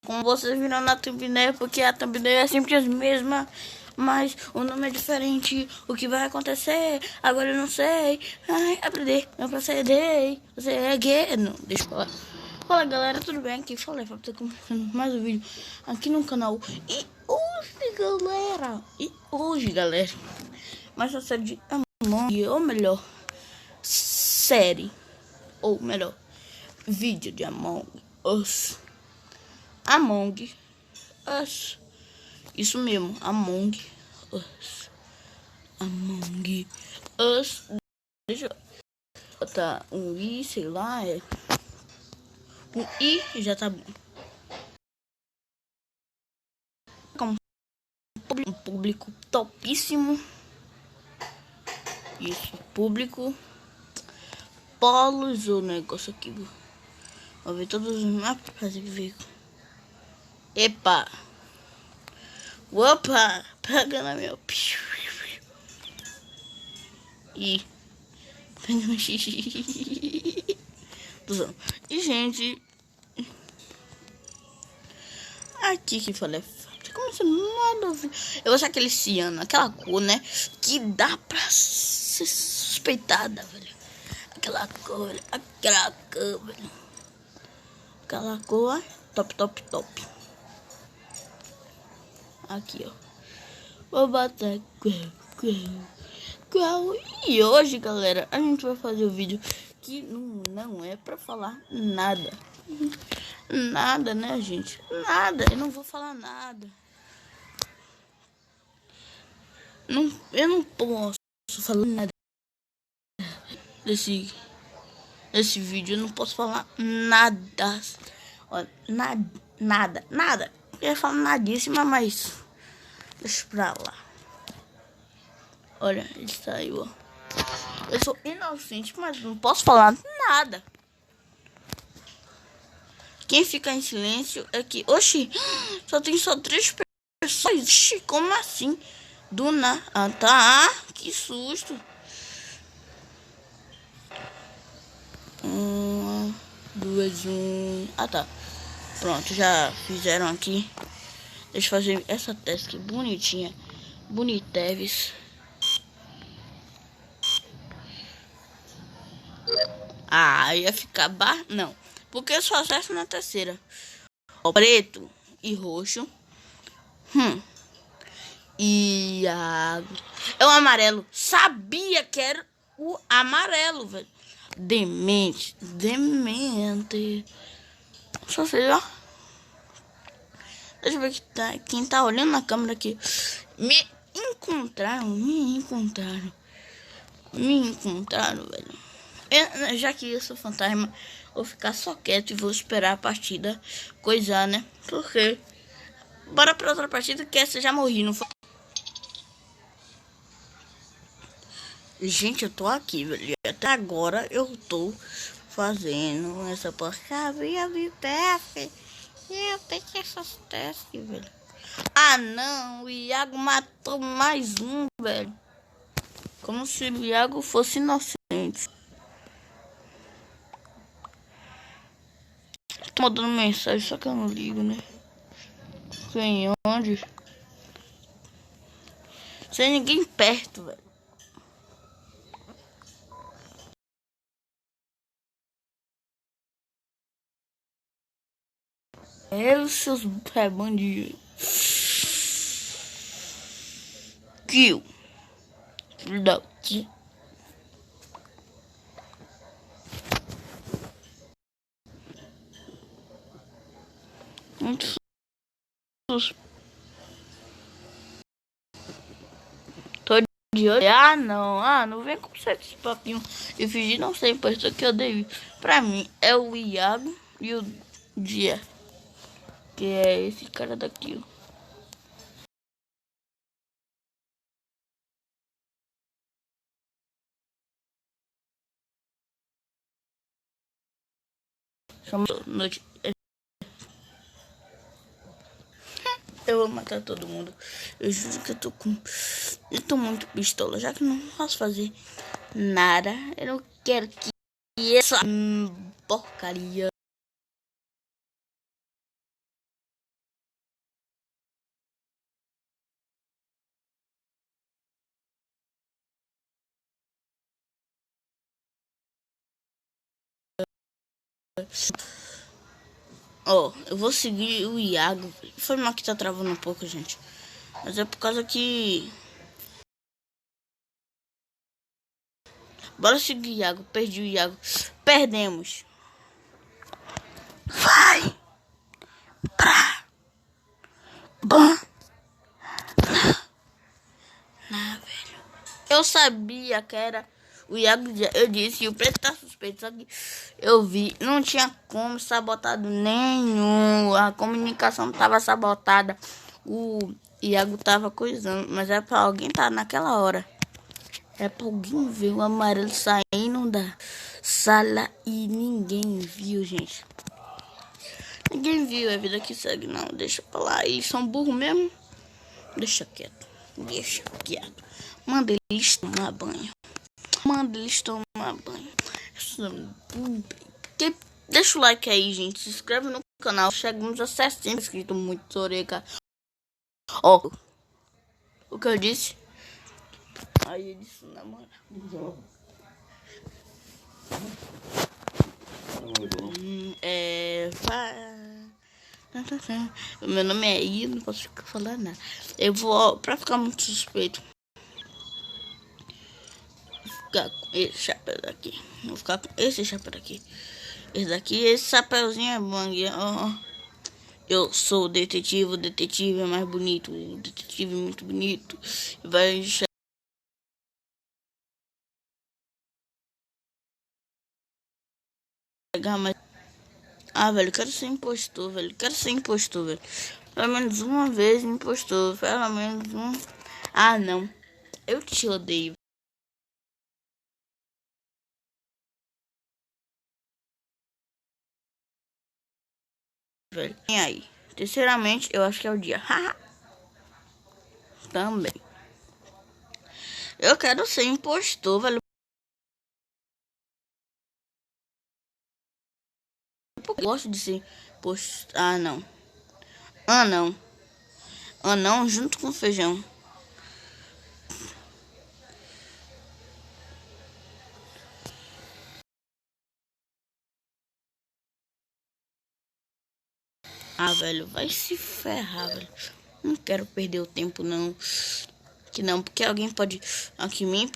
Como vocês viram na thumbnail, porque a thumbnail é sempre as mesmas, mas o nome é diferente. O que vai acontecer? Agora eu não sei. Ai, aprender, não proceder. Você é gay? Não, deixa eu falar. Fala galera, tudo bem? Aqui falei pra você começando mais um vídeo aqui no canal. E hoje, galera, mais uma série de Among Us, ou melhor, série, ou melhor, vídeo de Among Us. Among Us. Isso mesmo, Among Us. Among Us. Deixa eu botar um I, sei lá, um I já tá bom. Um público topíssimo. Isso, público. Polos, o negócio aqui. Vou ver todos os mapas pra ver. Epa! Opa! Pega na meu. E pegando xixi. E gente, aqui que falei, como você nada a ver. Eu vou achar aquele ciano, aquela cor, né? Que dá pra ser suspeitada, velho. Aquela cor, velho. Aquela cor, velho. Aquela cor, top. Aqui, ó. Vou botar qual. E hoje, galera, a gente vai fazer o vídeo que não é pra falar nada. Nada, né, gente? Nada. Eu não vou falar nada. Eu não posso falar nada desse vídeo. Eu não posso falar nada. Olha, nada. Eu ia falar nadíssima, mas deixa pra lá. Olha, ele saiu, ó. Eu sou inocente, mas não posso falar nada. Quem fica em silêncio é que... Oxi, só tem 3 pessoas. Oxi, como assim? Do nada. Ah, tá. Que susto. 1, 2, 1. Ah, tá. Pronto, já fizeram aqui. Deixa eu fazer essa task bonitinha. Boniteves. Ah, ia ficar não, porque eu só acesso na terceira. Ó, preto e roxo. E é o amarelo. Sabia que era o amarelo, velho. Demente. Só sei, ó. Deixa eu ver quem tá olhando na câmera aqui. Me encontraram, velho. Já que eu sou fantasma, vou ficar só quieto e vou esperar a partida coisar, né? Porque bora pra outra partida que essa já morri, não foi? Gente, eu tô aqui, velho. Até agora eu tô fazendo essa porcaria de teste. Eu tenho que essas testes, velho. Ah, não. O Iago matou mais um, velho. Como se o Iago fosse inocente. Tô mandando mensagem, só que eu não ligo, né? Quem, onde? Sem ninguém perto, velho. Os seus bandidos. Kill. Daqui. Muito sus. Tô de olho. Não vem com esse papinho e fingir não sei, pois isso aqui eu dei. Pra mim é o Iago e o Dia, que é esse cara daqui, ó. Eu vou matar todo mundo. Eu juro que eu tô muito pistola, já que não posso fazer Nada. Eu não quero que essa porcaria. Ó, eu vou seguir o Iago. Foi mal que tá travando um pouco, gente. Mas é por causa que... Bora seguir o Iago. Perdi o Iago. Perdemos. Vai pra bom. Não, velho. Eu sabia que era o Iago. Eu disse que o preto tá suspeito. Só que eu vi. Não tinha como sabotado nenhum. A comunicação tava sabotada. O Iago tava coisando. Mas é pra alguém tá naquela hora. É pra alguém ver o amarelo saindo da sala e ninguém viu, gente. Ninguém viu, é vida que segue, não. Deixa pra lá. Eles são burros mesmo. Deixa quieto. Deixa quieto. Manda eles tomar banho. Manda eles tomar banho. Deixa o like aí, gente. Se inscreve no canal. Chegamos a 60 inscritos. Muito orega. Ó. O que eu disse? Aí ele disse namora. Meu nome é I, não posso ficar falando nada. Eu vou, pra ficar muito suspeito, ficar com esse chapéu daqui. Vou ficar com esse chapéu daqui. Esse daqui, esse chapéuzinho é bom. Eu sou o detetive é mais bonito. O detetive é muito bonito. Vai chegar mais. Ah, velho, quero ser impostor, velho. Quero ser impostor, velho. Pelo menos uma vez impostor. Pelo menos um. Ah, não. Eu te odeio. Velho. E aí? Terceiramente, eu acho que é o dia. Também. Eu quero ser impostor, velho. Eu gosto de ser impostor. Ah, não. Ah, não. Ah, não, junto com feijão. Ah, velho, vai se ferrar, velho. Não quero perder o tempo, não. Que não, porque alguém pode aqui me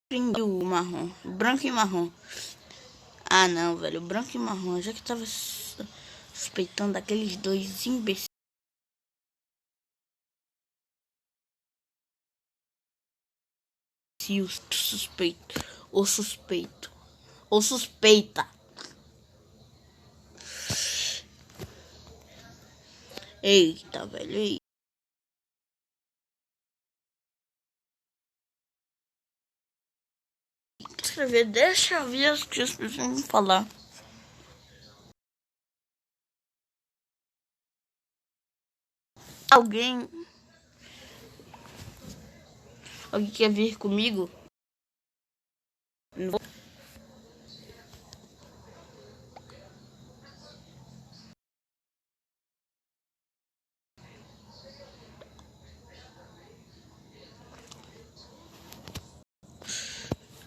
prender o marrom. Branco e marrom. Ah, não, velho. Branco e marrom. Já que tava suspeitando daqueles dois imbecis. Suspeito. Ou suspeito. Ou suspeita. Eita, velho. Eita. Escrever, deixa eu ver as que as pessoas vão falar. Alguém quer vir comigo? Não.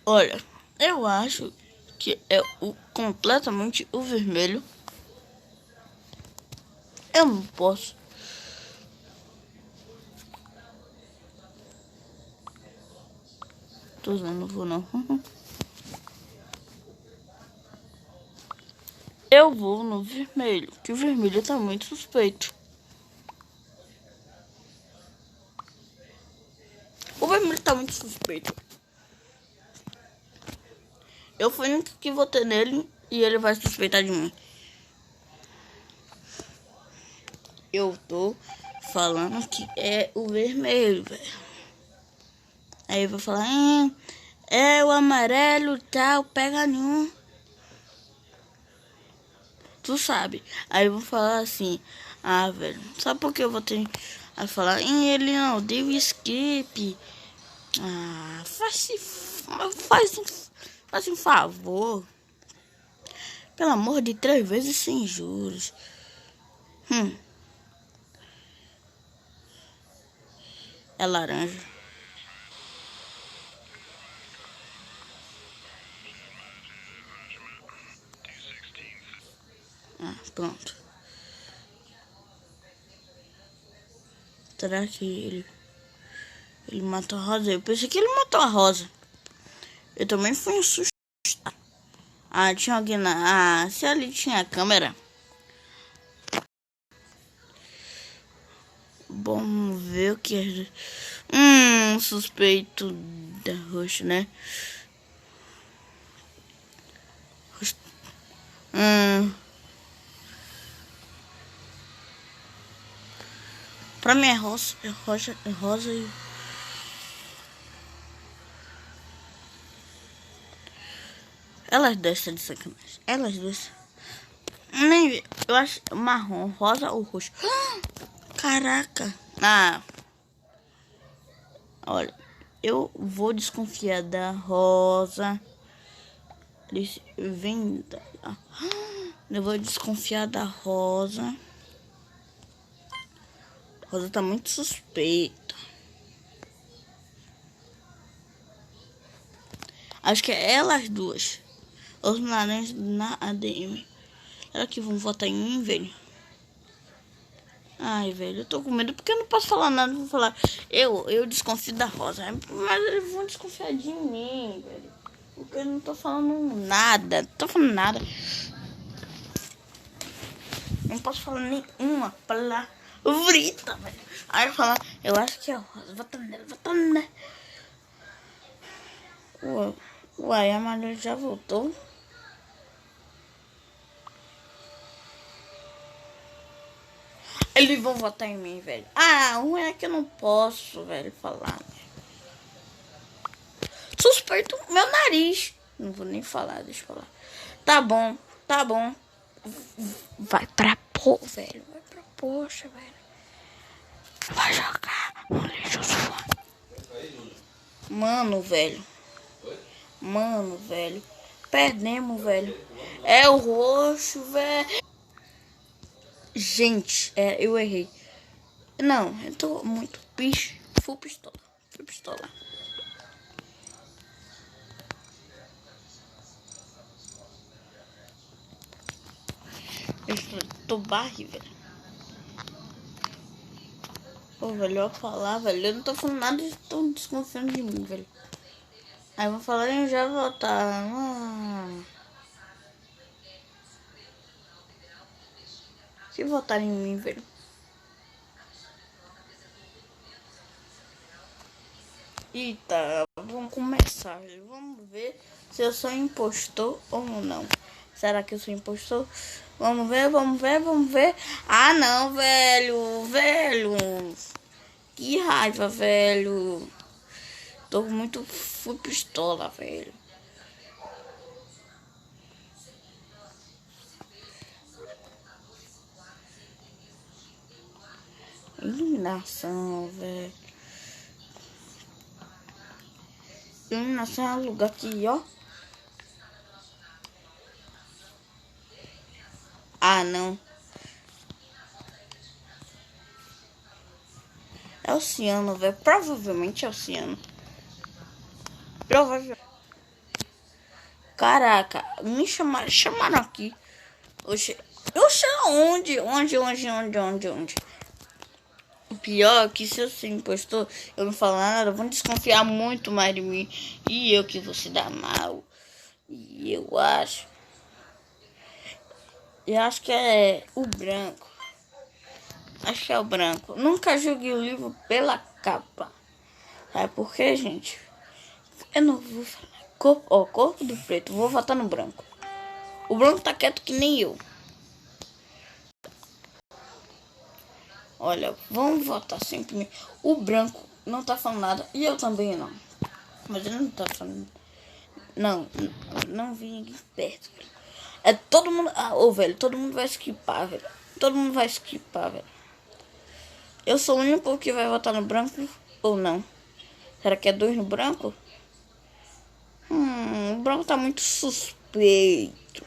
Olha, eu acho que é completamente o vermelho. Eu não posso. Tô usando, não vou não. Eu vou no vermelho, que o vermelho tá muito suspeito. O vermelho tá muito suspeito. Eu fui o único que votei nele e ele vai suspeitar de mim. Eu tô falando que é o vermelho, velho. Aí eu vou falar, é o amarelo tal, pega nenhum. Tu sabe. Aí eu vou falar assim, ah, velho, sabe por que eu votei? Aí fala, ele não deu skip. Faz um favor. Pelo amor de 3 vezes sem juros. É laranja. Pronto. Será que ele matou a Rosa? Eu pensei que ele matou a Rosa. Eu também fui assustado. Tinha alguém na... se ali tinha câmera. Bom, vamos ver o que é. Suspeito da roxa, né? Pra mim é rosa, rosa e... Elas duas estão de sacanagem. Elas duas. Nem vi. Eu acho marrom, rosa ou roxo. Caraca. Olha. Eu vou desconfiar da rosa. Eles vêm da... Eu vou desconfiar da rosa. Rosa tá muito suspeita. Acho que é elas duas. Os laranjas na ADM. Será que vão votar em mim, velho? Ai, velho, eu tô com medo porque eu não posso falar nada. Vou falar, eu desconfio da Rosa. Mas eles vão desconfiar de mim, velho. Porque eu não tô falando nada. Não tô falando nada. Não posso falar nenhuma palavrita, velho. Aí eu falar, eu acho que é a Rosa. Vota nela. Uai, a Maria já voltou. Eles vão votar em mim, velho. Ruim é que eu não posso, velho, falar. Suspeito meu nariz. Não vou nem falar, deixa eu falar. Tá bom. Vai pra velho. Vai pra poxa, velho. Vai jogar no lixo sua. Mano, velho. Perdemos, velho. É o roxo, velho. Gente, eu errei. Não, eu tô muito Fui pistola. Eu tô barre, velho. Pô, velho, eu vou falar, velho. Eu não tô falando nada, eles estão desconfiando de mim, velho. Aí vão falar, eu já votar. Se votarem em mim, velho. Eita, vamos começar, velho. Vamos ver se eu sou impostor ou não. Será que eu sou impostor? Vamos ver. Não, velho. Que raiva, velho. Tô muito fui pistola, velho. Iluminação, velho. Iluminação é um lugar aqui, ó. Não. É o ciano, velho. Provavelmente é o ciano. Caraca, me chamaram aqui. Oxe, onde? O pior é que se eu ser impostor, eu não falo nada, vão desconfiar muito mais de mim. E eu que vou se dar mal. E eu acho que é o branco. Acho que é o branco. Nunca julgue o livro pela capa. Sabe por quê, gente? Eu não vou falar. Corpo do preto. Vou votar no branco. O branco tá quieto que nem eu. Olha, vamos votar sempre. O branco não tá falando nada. E eu também não. Mas ele não tá falando. Não vi ninguém perto, velho. É todo mundo. Velho, todo mundo vai esquipar, velho. Eu sou o único que vai votar no branco ou não? Será que é 2 no branco? O branco tá muito suspeito.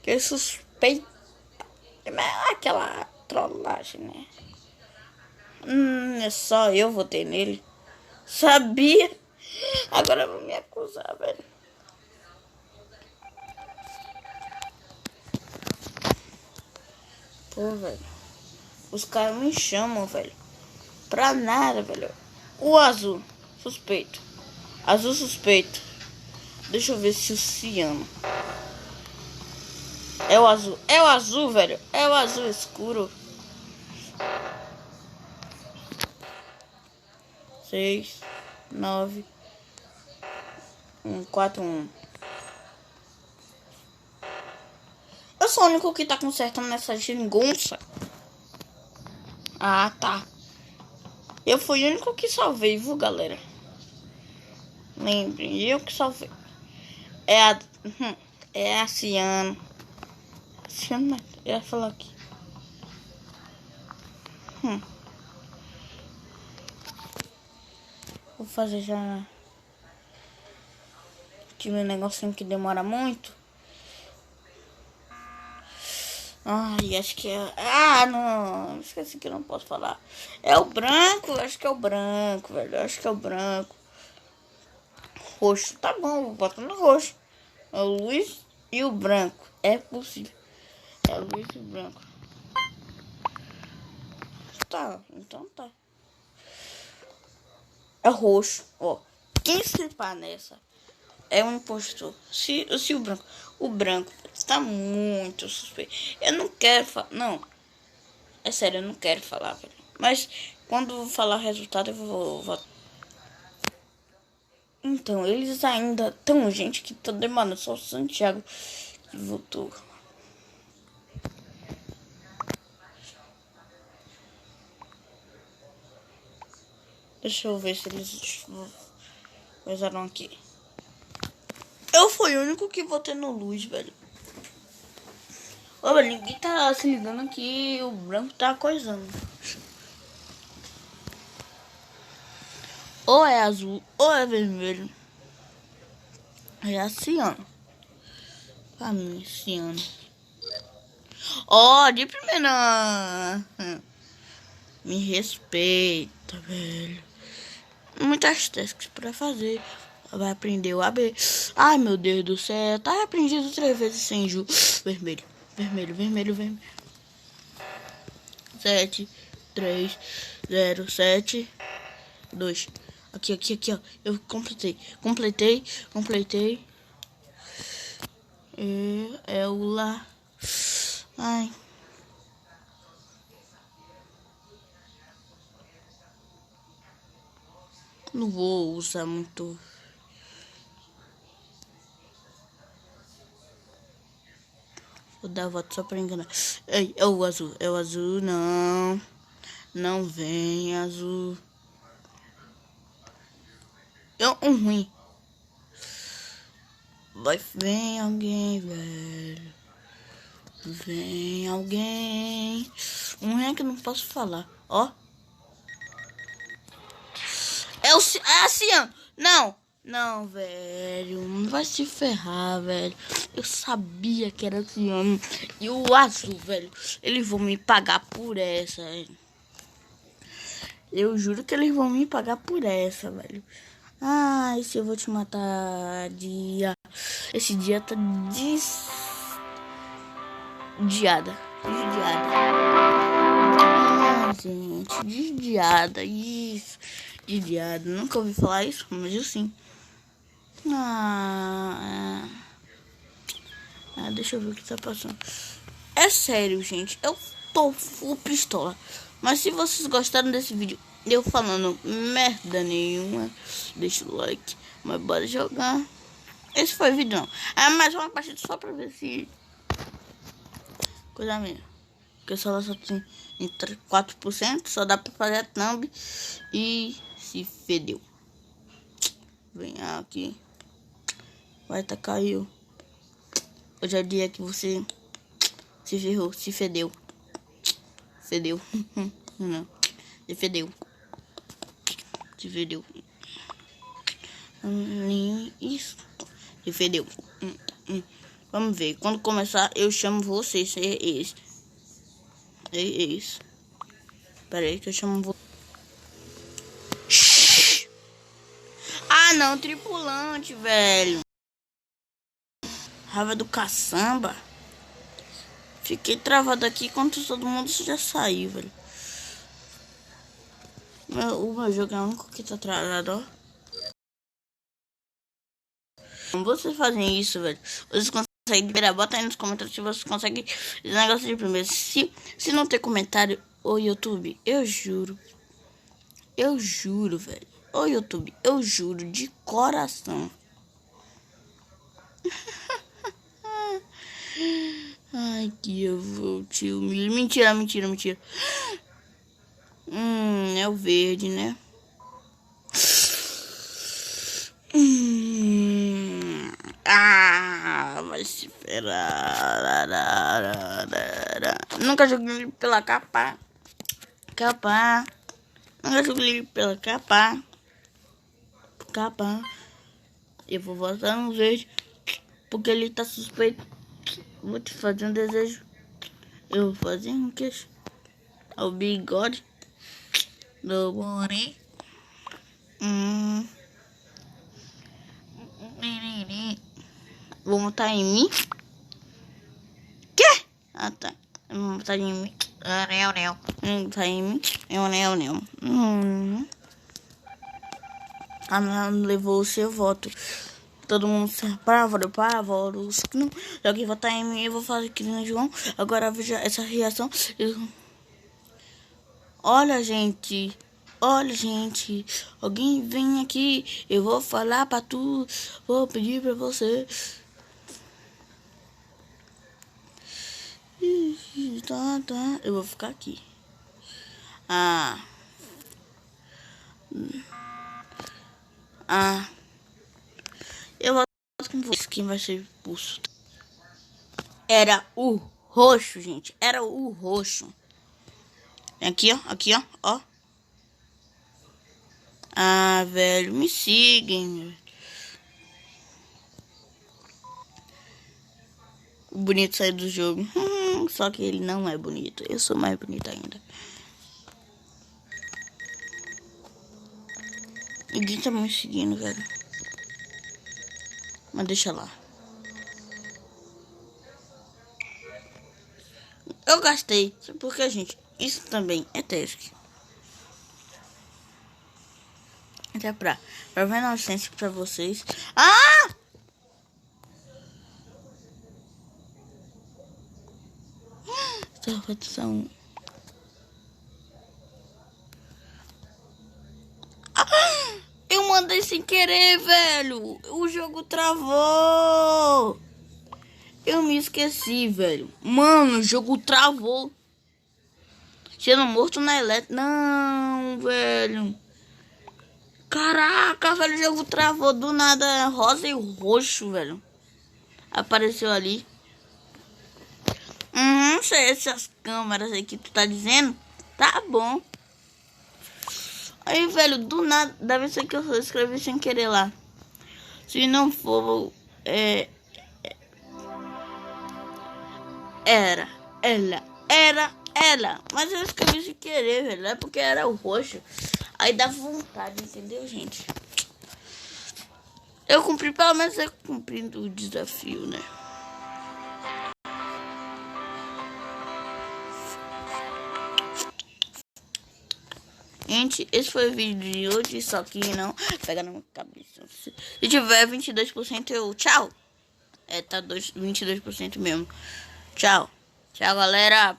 Que suspeito. É aquela trollagem, né? É só eu votei nele. Sabia? Agora vão me acusar, velho. Pô, velho. Os caras me chamam, velho. Pra nada, velho. O azul, suspeito. Azul suspeito. Deixa eu ver se o ciano. É o azul. É o azul, velho. É o azul escuro. 6, 9, 1, 4, 1. Eu sou o único que tá consertando nessa geringonça. Ah, tá. Eu fui o único que salvei, viu, galera? Lembrem, eu que salvei. É a Ciano. Ciano, eu ia falar aqui. Vou fazer já. Tive um negocinho que demora muito. Ai, acho que é... Ah, não. Esqueci que eu não posso falar. É o branco. Acho que é o branco, velho. Acho que é o branco. Roxo. Tá bom, vou botar no roxo. É o Luiz e o branco. É possível. É o Luiz e o branco. Tá, então tá. É roxo. Ó. Quem se pá nessa é um impostor. Se o branco. O branco está muito suspeito. Eu não quero falar. Não. É sério, eu não quero falar, velho. Mas quando eu falar o resultado, eu vou votar. Então, eles ainda tão gente que tá demorando. Só o Santiago que votou. Deixa eu ver se eles coisaram aqui. Eu fui o único que votei no Luz, velho. Ô, velho, ninguém tá se ligando que o branco tá coisando. Ou é azul, ou é vermelho. É assim, ó. Pra mim, esse ano. Ó, de primeira. Me respeita, velho. Muitas tasks pra fazer. Vai aprender o AB. Ai, meu Deus do céu. Tá aprendido 3 vezes sem ju. Vermelho, vermelho, vermelho, vermelho. 7, 3, 0, 7, 2. Aqui, ó. Eu completei. É o lá. Ai. Não vou usar muito. Vou dar voto só pra enganar. Ei, é o azul, não. Não vem, azul. É um ruim. Vem alguém, velho. Vem alguém. Um ruim é que eu não posso falar. Ó. É a Ciano. Não, velho. Não vai se ferrar, velho. Eu sabia que era Ciano. E o azul, velho. Eles vão me pagar por essa, velho. Eu juro que eles vão me pagar por essa, velho. Ai, se eu vou te matar, dia. Esse dia tá desdiada. Ah, gente, desdiada. Isso. Desdiada. Nunca ouvi falar isso, mas eu sim. Deixa eu ver o que tá passando. É sério, gente. Eu tô full pistola. Mas se vocês gostaram desse vídeo, eu falando merda nenhuma, deixa o like. Mas bora jogar. Esse foi o vídeo, não. Mais uma partida só pra ver se... Coisa minha. Porque só tem 4%. Só dá pra fazer a thumb. E se fedeu. Vem aqui. Vai tacar caiu. Hoje é o dia que você se ferrou, se fedeu. Fedeu. Não. Defendeu. Isso. Defendeu. Vamos ver. Quando começar, eu chamo vocês. É isso. Pera aí que eu chamo vocês. Ah, não. Tripulante, velho. Raiva do caçamba. Fiquei travado aqui enquanto todo mundo já saiu, velho. O meu jogo é o único que tá travado, ó. Como vocês fazem isso, velho? Vocês conseguem liberar? Bota aí nos comentários se vocês conseguem esse negócio de primeiro. Se não ter comentário, ô YouTube, eu juro, velho. Ô YouTube, eu juro de coração. Ai, que eu vou te humilhar. Mentira. É o verde, né? Vai se esperar. Nunca joguei pela capa. Nunca joguei pela capa. Eu vou votar no verde porque ele tá suspeito. Vou te fazer um desejo. Eu vou fazer um queixo. O bigode do Boni. Vou montar em mim. Que? Ah, tá. Vou montar em mim. Não. Vou montar em mim. Não. Não levou o seu voto. Todo mundo se apavora. Não. Alguém votar em mim, eu vou fazer que nem João. Agora veja essa reação. Olha, gente. Alguém vem aqui. Eu vou falar pra tu. Vou pedir pra você. Tá. Eu vou ficar aqui. Eu volto com vocês. Quem vai ser expulso? Era o roxo, gente. Era o roxo. Aqui, ó. Velho, me sigam. O bonito saiu do jogo. Só que ele não é bonito. Eu sou mais bonita ainda. Ninguém tá me seguindo, velho. Mas deixa lá. Eu gastei. Porque, gente, isso também é teste. Até pra ver a licença pra vocês. Salvação. Eu mandei sem querer, velho. O jogo travou. Eu me esqueci, velho. Mano, o jogo travou. Sendo morto na elétrica. Não, velho. Caraca, velho, o jogo travou do nada. Rosa e roxo, velho. Apareceu ali. Não sei essas câmeras aí que tu tá dizendo. Tá bom. Aí, velho, do nada. Deve ser que eu escrevi sem querer lá. Se não for... Era ela. Mas eu escrevi sem querer, velho. É porque era o roxo. Aí dá vontade, entendeu, gente? Eu cumpri, pelo menos eu cumprindo o desafio, né? Gente, esse foi o vídeo de hoje. Só que não pega na minha cabeça. Se tiver 22%, eu... Tchau. Tá 22% mesmo. Tchau, galera.